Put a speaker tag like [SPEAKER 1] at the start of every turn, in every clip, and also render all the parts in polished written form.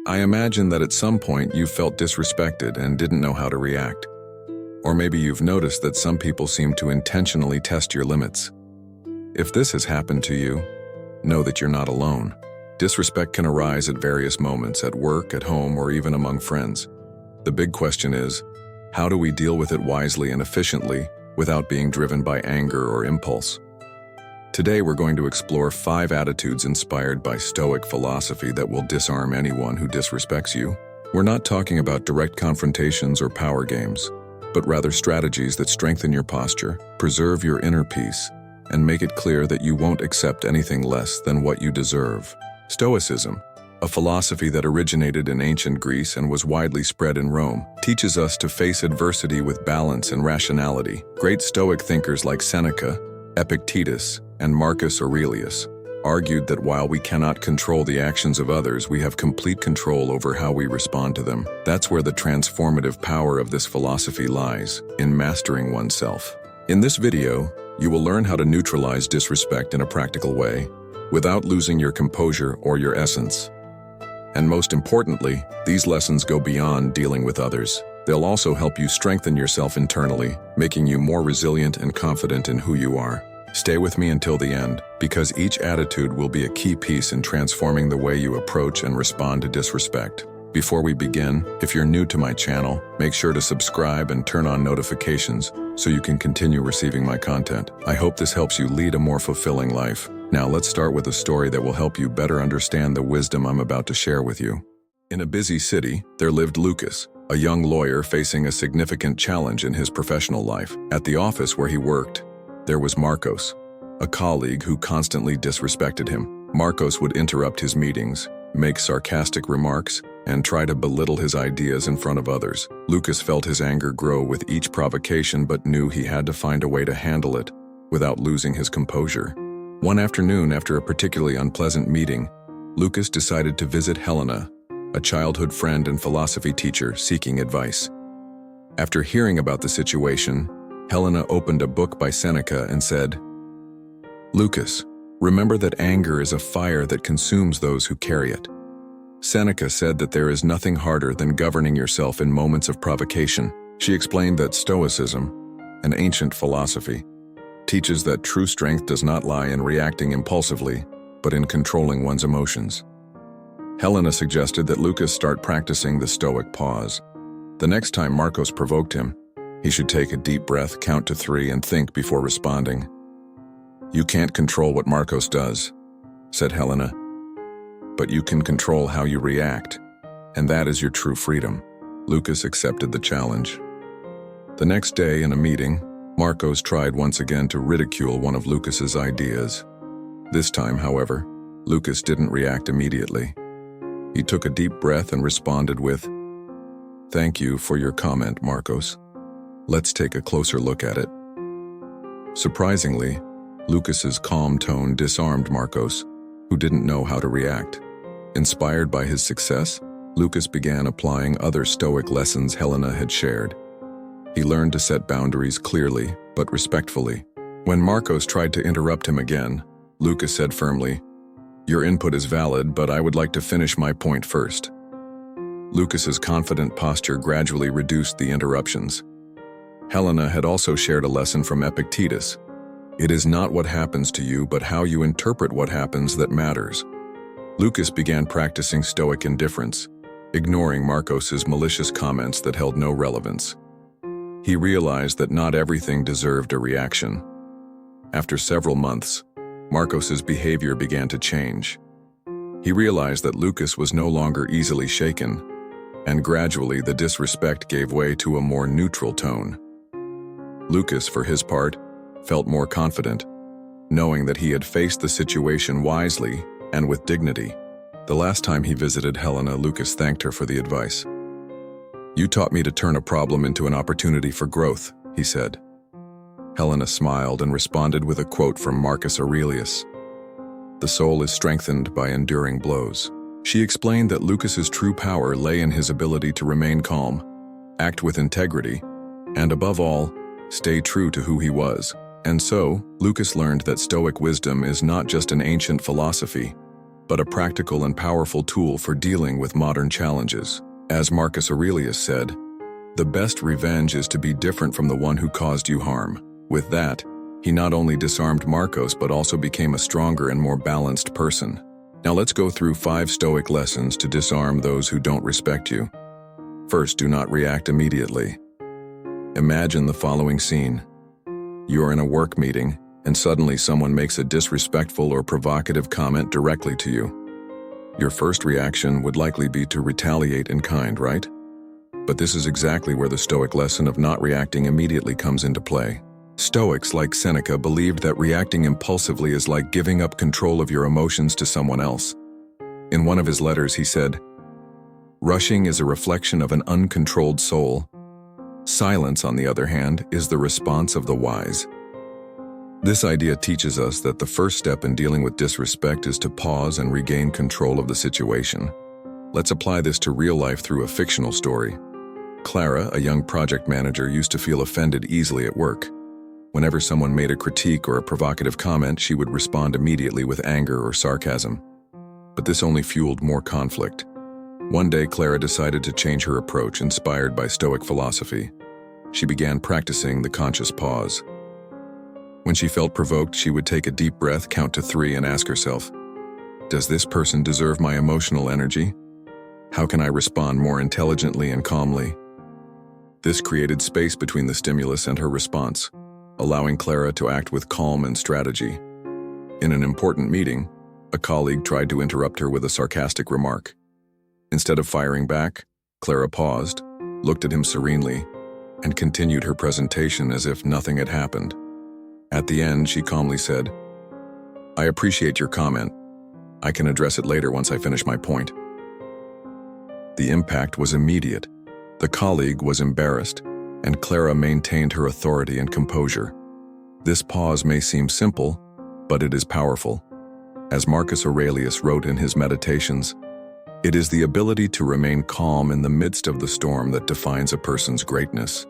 [SPEAKER 1] I imagine that at some point you felt disrespected and didn't know how to react. Or maybe you've noticed that some people seem to intentionally test your limits. If this has happened to you, know that you're not alone. Disrespect can arise at various moments, at work, at home, or even among friends. The big question is, how do we deal with it wisely and efficiently without being driven by anger or impulse? Today we're going to explore 5 attitudes inspired by Stoic philosophy that will disarm anyone who disrespects you. We're not talking about direct confrontations or power games, but rather strategies that strengthen your posture, preserve your inner peace, and make it clear that you won't accept anything less than what you deserve. Stoicism, a philosophy that originated in ancient Greece and was widely spread in Rome, teaches us to face adversity with balance and rationality. Great Stoic thinkers like Seneca, Epictetus, and Marcus Aurelius argued that while we cannot control the actions of others, we have complete control over how we respond to them. That's where the transformative power of this philosophy lies, in mastering oneself. In this video, you will learn how to neutralize disrespect in a practical way, without losing your composure or your essence. And most importantly, these lessons go beyond dealing with others. They'll also help you strengthen yourself internally, making you more resilient and confident in who you are. Stay with me until the end, because each attitude will be a key piece in transforming the way you approach and respond to disrespect. Before we begin, if you're new to my channel, make sure to subscribe and turn on notifications so you can continue receiving my content. I hope this helps you lead a more fulfilling life. Now let's start with a story that will help you better understand the wisdom I'm about to share with you. In a busy city, there lived Lucas, a young lawyer facing a significant challenge in his professional life. At the office where he worked, there was Marcos, a colleague who constantly disrespected him. Marcos would interrupt his meetings, make sarcastic remarks, and try to belittle his ideas in front of others. Lucas felt his anger grow with each provocation but knew he had to find a way to handle it without losing his composure. One afternoon, after a particularly unpleasant meeting, Lucas decided to visit Helena, a childhood friend and philosophy teacher seeking advice. After hearing about the situation, Helena opened a book by Seneca and said, "Lucas, remember that anger is a fire that consumes those who carry it." Seneca said that there is nothing harder than governing yourself in moments of provocation. She explained that Stoicism, an ancient philosophy, teaches that true strength does not lie in reacting impulsively, but in controlling one's emotions. Helena suggested that Lucas start practicing the Stoic pause. The next time Marcos provoked him, he should take a deep breath, count to 3, and think before responding. "You can't control what Marcos does," said Helena, "but you can control how you react, and that is your true freedom." Lucas accepted the challenge. The next day in a meeting, Marcos tried once again to ridicule one of Lucas's ideas. This time, however, Lucas didn't react immediately. He took a deep breath and responded with, "Thank you for your comment, Marcos. Let's take a closer look at it." Surprisingly, Lucas's calm tone disarmed Marcos, who didn't know how to react. Inspired by his success, Lucas began applying other Stoic lessons Helena had shared. He learned to set boundaries clearly, but respectfully. When Marcos tried to interrupt him again, Lucas said firmly, "Your input is valid, but I would like to finish my point first." Lucas's confident posture gradually reduced the interruptions. Helena had also shared a lesson from Epictetus. It is not what happens to you, but how you interpret what happens that matters. Lucas began practicing Stoic indifference, ignoring Marcos's malicious comments that held no relevance. He realized that not everything deserved a reaction. After several months, Marcos's behavior began to change. He realized that Lucas was no longer easily shaken, and gradually the disrespect gave way to a more neutral tone. Lucas, for his part, felt more confident, knowing that he had faced the situation wisely and with dignity. The last time he visited Helena, Lucas thanked her for the advice. "You taught me to turn a problem into an opportunity for growth," he said. Helena smiled and responded with a quote from Marcus Aurelius, "The soul is strengthened by enduring blows." She explained that Lucas's true power lay in his ability to remain calm, act with integrity, and above all, stay true to who he was. And so, Lucas learned that Stoic wisdom is not just an ancient philosophy, but a practical and powerful tool for dealing with modern challenges. As Marcus Aurelius said, "The best revenge is to be different from the one who caused you harm." With that, he not only disarmed Marcos but also became a stronger and more balanced person. Now let's go through 5 Stoic lessons to disarm those who don't respect you. First, do not react immediately. Imagine the following scene. You are in a work meeting, and suddenly someone makes a disrespectful or provocative comment directly to you. Your first reaction would likely be to retaliate in kind, right? But this is exactly where the Stoic lesson of not reacting immediately comes into play. Stoics like Seneca believed that reacting impulsively is like giving up control of your emotions to someone else. In one of his letters, he said, "Rushing is a reflection of an uncontrolled soul. Silence, on the other hand, is the response of the wise." This idea teaches us that the first step in dealing with disrespect is to pause and regain control of the situation. Let's apply this to real life through a fictional story. Clara, a young project manager, used to feel offended easily at work. Whenever someone made a critique or a provocative comment, she would respond immediately with anger or sarcasm. But this only fueled more conflict. One day, Clara decided to change her approach, inspired by Stoic philosophy. She began practicing the conscious pause. When she felt provoked, she would take a deep breath, count to 3, and ask herself, "Does this person deserve my emotional energy? How can I respond more intelligently and calmly?" This created space between the stimulus and her response, allowing Clara to act with calm and strategy. In an important meeting, a colleague tried to interrupt her with a sarcastic remark. Instead of firing back, Clara paused, looked at him serenely, and continued her presentation as if nothing had happened. At the end, she calmly said, "I appreciate your comment. I can address it later once I finish my point." The impact was immediate. The colleague was embarrassed, and Clara maintained her authority and composure. This pause may seem simple, but it is powerful. As Marcus Aurelius wrote in his Meditations, "It is the ability to remain calm in the midst of the storm that defines a person's greatness."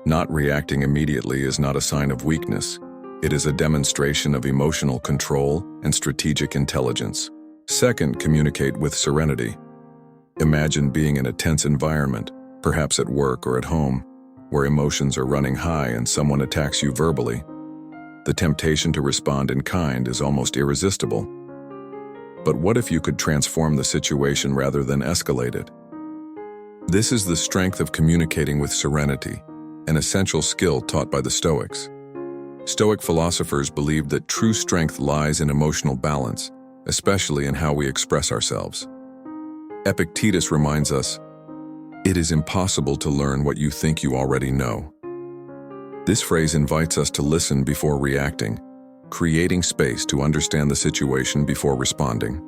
[SPEAKER 1] Not reacting immediately is not a sign of weakness. It is a demonstration of emotional control and strategic intelligence. Second, communicate with serenity. Imagine being in a tense environment, perhaps at work or at home, where emotions are running high and someone attacks you verbally. The temptation to respond in kind is almost irresistible. But what if you could transform the situation rather than escalate it? This is the strength of communicating with serenity, an essential skill taught by the Stoics. Stoic philosophers believed that true strength lies in emotional balance, especially in how we express ourselves. Epictetus reminds us, "It is impossible to learn what you think you already know." This phrase invites us to listen before reacting, creating space to understand the situation before responding.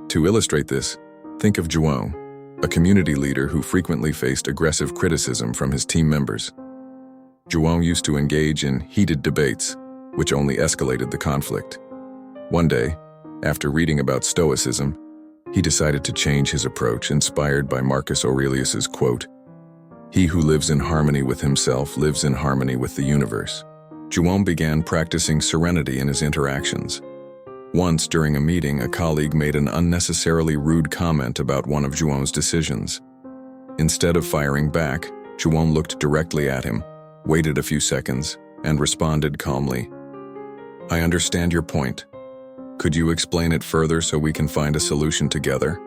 [SPEAKER 1] To illustrate this, think of João, a community leader who frequently faced aggressive criticism from his team members. João used to engage in heated debates, which only escalated the conflict. One day, after reading about Stoicism, he decided to change his approach, inspired by Marcus Aurelius's quote, "He who lives in harmony with himself lives in harmony with the universe." João began practicing serenity in his interactions. Once, during a meeting, a colleague made an unnecessarily rude comment about one of João's decisions. Instead of firing back, João looked directly at him, waited a few seconds, and responded calmly, "I understand your point. Could you explain it further so we can find a solution together?"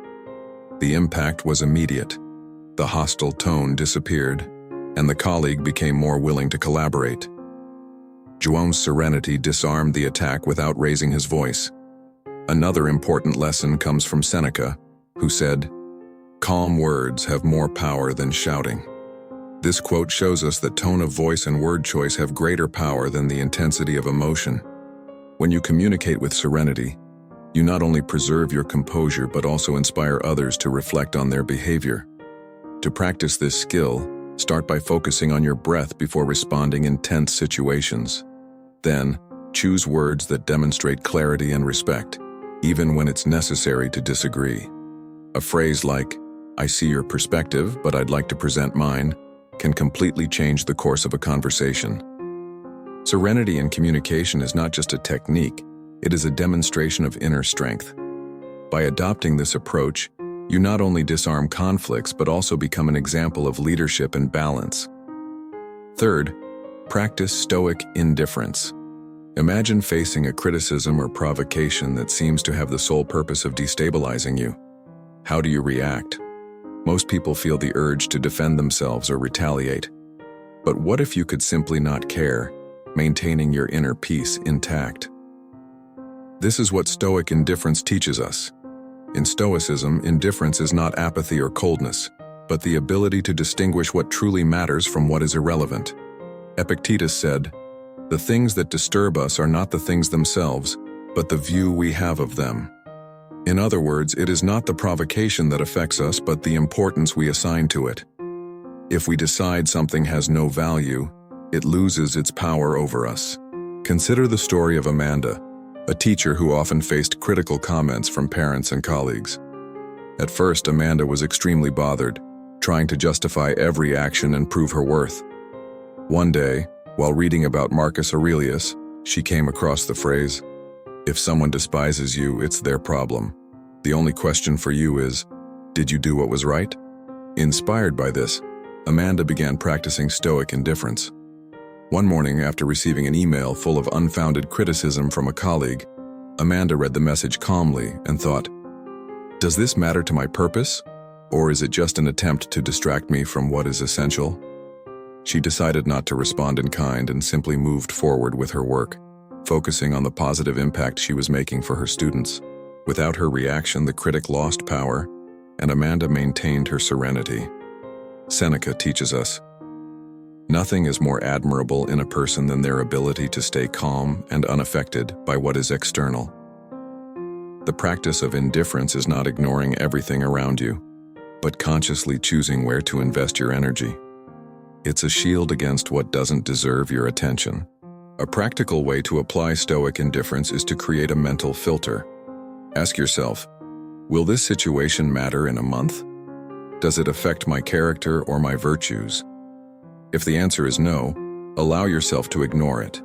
[SPEAKER 1] The impact was immediate. The hostile tone disappeared, and the colleague became more willing to collaborate. João's serenity disarmed the attack without raising his voice. Another important lesson comes from Seneca, who said, "Calm words have more power than shouting." This quote shows us that tone of voice and word choice have greater power than the intensity of emotion. When you communicate with serenity, you not only preserve your composure but also inspire others to reflect on their behavior. To practice this skill, start by focusing on your breath before responding in tense situations. Then, choose words that demonstrate clarity and respect, even when it's necessary to disagree. A phrase like, "I see your perspective, but I'd like to present mine," can completely change the course of a conversation. Serenity in communication is not just a technique, it is a demonstration of inner strength. By adopting this approach, you not only disarm conflicts but also become an example of leadership and balance. Third, practice Stoic indifference. Imagine facing a criticism or provocation that seems to have the sole purpose of destabilizing you. How do you react? Most people feel the urge to defend themselves or retaliate. But what if you could simply not care, maintaining your inner peace intact? This is what Stoic indifference teaches us. In Stoicism, indifference is not apathy or coldness, but the ability to distinguish what truly matters from what is irrelevant. Epictetus said, "The things that disturb us are not the things themselves, but the view we have of them." In other words, it is not the provocation that affects us, but the importance we assign to it. If we decide something has no value, it loses its power over us. Consider the story of Amanda, a teacher who often faced critical comments from parents and colleagues. At first, Amanda was extremely bothered, trying to justify every action and prove her worth. One day, while reading about Marcus Aurelius, she came across the phrase, "If someone despises you, it's their problem. The only question for you is, did you do what was right?" Inspired by this, Amanda began practicing Stoic indifference. One morning, after receiving an email full of unfounded criticism from a colleague, Amanda read the message calmly and thought, "Does this matter to my purpose, or is it just an attempt to distract me from what is essential?" She decided not to respond in kind and simply moved forward with her work, focusing on the positive impact she was making for her students. Without her reaction, the critic lost power, and Amanda maintained her serenity. Seneca teaches us, "Nothing is more admirable in a person than their ability to stay calm and unaffected by what is external." The practice of indifference is not ignoring everything around you, but consciously choosing where to invest your energy. It's a shield against what doesn't deserve your attention. A practical way to apply Stoic indifference is to create a mental filter. Ask yourself, will this situation matter in a month? Does it affect my character or my virtues? If the answer is no, allow yourself to ignore it.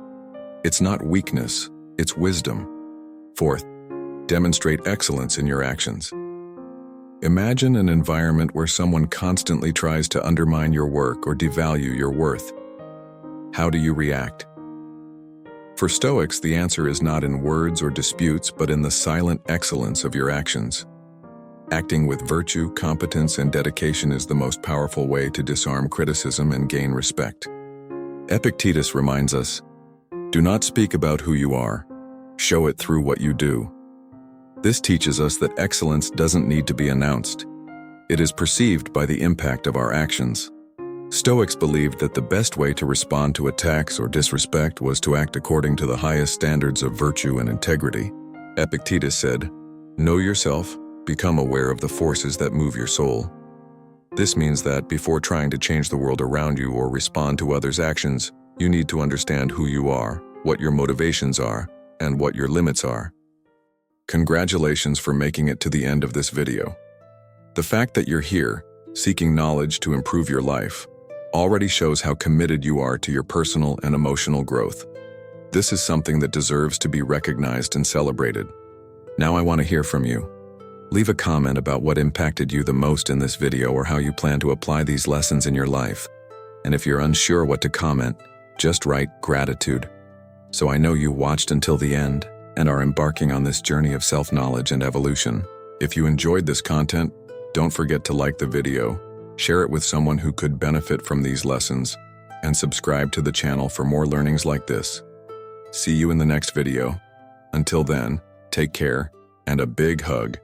[SPEAKER 1] It's not weakness, it's wisdom. Fourth, demonstrate excellence in your actions. Imagine an environment where someone constantly tries to undermine your work or devalue your worth. How do you react? For Stoics, the answer is not in words or disputes, but in the silent excellence of your actions. Acting with virtue, competence, and dedication is the most powerful way to disarm criticism and gain respect. Epictetus reminds us, "Do not speak about who you are. Show it through what you do." This teaches us that excellence doesn't need to be announced. It is perceived by the impact of our actions. Stoics believed that the best way to respond to attacks or disrespect was to act according to the highest standards of virtue and integrity. Epictetus said, "Know yourself, become aware of the forces that move your soul." This means that before trying to change the world around you or respond to others' actions, you need to understand who you are, what your motivations are, and what your limits are. Congratulations for making it to the end of this video. The fact that you're here, seeking knowledge to improve your life, already shows how committed you are to your personal and emotional growth. This is something that deserves to be recognized and celebrated. Now I want to hear from you. Leave a comment about what impacted you the most in this video or how you plan to apply these lessons in your life. And if you're unsure what to comment, just write "gratitude." So I know you watched until the end and are embarking on this journey of self-knowledge and evolution. If you enjoyed this content, don't forget to like the video, share it with someone who could benefit from these lessons, and subscribe to the channel for more learnings like this. See you in the next video. Until then, take care, and a big hug.